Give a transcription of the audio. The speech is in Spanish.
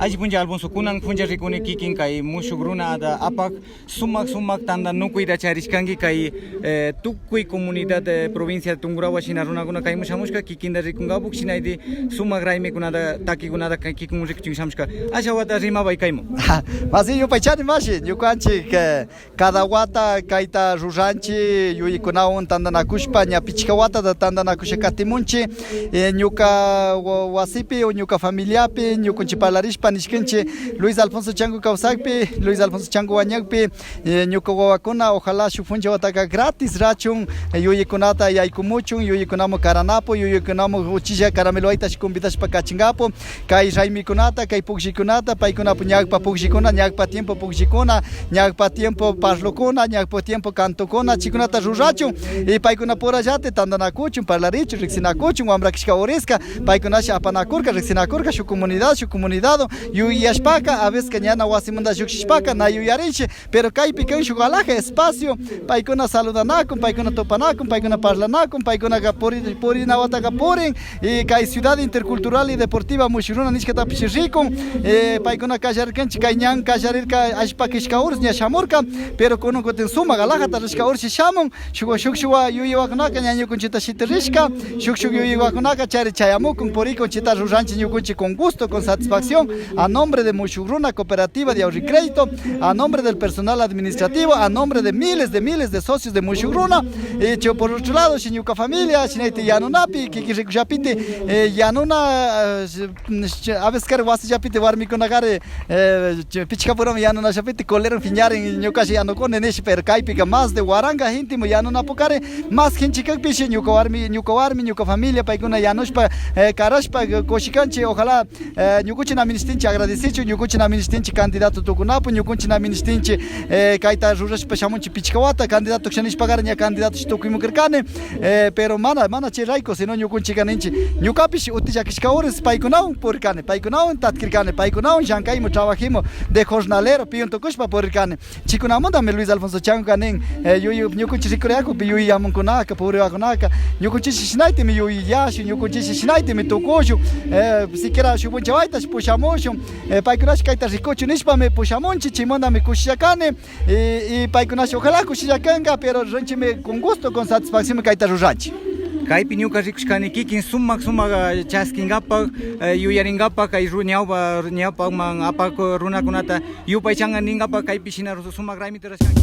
allí punja Alfonso kunan punja rikuni kikin kai mushuk runa ada apak sumak tanda nukuira charishkangi kai tukui comunidad provincia de Tungurahua shina runakuna kai mushamushka kikinda rikungabuk shinaidi sumak raime kunada taki kunada kai kikun rikching shamshka asha wata rima bai kaimo mas yo paichani mashi yo kanchi que cada wata kaita ruranchi yo ikunaun tanda nakushpa nya pichka wata da tanda nakusha katimunchi nyuka wasipi o nyuka familiapi nyukunchi palarishpa nishkinchi Luis Alfonso Chango kausakpi Luis Alfonso Chango wañakpi nyuka wawakuna ojalá shufuncha wataka gratis rachun yuyikunata yaykumuchun yuyikunamo karanapo yuyikunamo uchilla caramelo aita shikumbitashpa kachingapo kay raimikunata kay pukshikunata paykunapo ñakpa pukshikuna ñakpa tiempo pukshikuna ñakpa tiempo parlokuna ñakpa tiempo cantokuna chikunata rurachun y paykuna purallate tandanakuchun parlarichun riksinakuchun wambrakishka orisca paykunashi apanakurka riksinakurka shuk comunidad yuyashpaka a veces ñana wasimunda shukshishpaka na yuyarishi pero kaypi kan shuk alaja espacio paykuna saludanakun paykuna topanakun paykuna parlanakun paykuna purinawataka purin y kay ciudad intercultural y deportiva mushuruna nishkata pishirikun paykuna kallarkanchik kay ñan kallarirka ashpakishka urs ña shamurka pero kunan kutin sumak alaja tarishka urshi shamun shuk yuyiwakunaka ña ñukunchita shitirishka shuk yuyiwakunaka chari chayamukun purikun chita ruranchi ñukunchik con gusto con satisfacción a nombre de Mushugruna Cooperativa de Ahorro y Crédito, a nombre del personal administrativo, a nombre de miles de socios de Mushugruna. Y por otro lado, Shinyuka familia, Shineite Yanunapi, Kikirikujapite, Yanuna, a veces que Wasi Japite, Warmikonagare, Pichkapuram Yanuna Japite, Colero Fiñaren, Yukashi Yanokon, Nesh Perkaipica, más de Waranga, Intimo, Yanuna Pocare, más Hinchikapishi, Yuka familia, Paikuna Yanushpa, Karashpa, Koshikanchi, ojalá, Yukuchina Ministinchi agradecido, Yukuchina Ministinchi candidato Tukunapu, Yukuchina Ministinchi, Kaita Rurash Peshamunchi Pichkawata, candidato Xanish Pagarnia, candidato Tukumukirkane, pero mana Chiraiko, sino Yukunchi Ganinchi, Yukapish, Utijakishkaures, Paikunau, Purkane, Paikunau, Tatkirkane, Paikunau, Jankaimo, trabajimo de jornalero, Pion Tokushpa, Purkane, Chikunamunda, Luis Alfonso Changanin, Yukuchi Rikureaku, Piui Yamunkunaka, Puriakunaka, Yukuchi Shinaiti, Miui Yashi, Yukuchi Shinaiti, Mitokoshu, siquiera Shubunchawaitas, Pushamoshun, Paikunash Kaita Rikochu Nishpa, me Pushamonchi, Chimonda me Kushakane, y Paikunash ojalá Kushakanga, pero Ranchime con gusto, con satisfacción, Kaita Ruranchi. Kaypi ñuka rikushkani kikin sumak chaskingapak yuyaringapak kay ñawpa man apak runakunata yupaychanga ningapak kaypi shina sumak raymita rashkani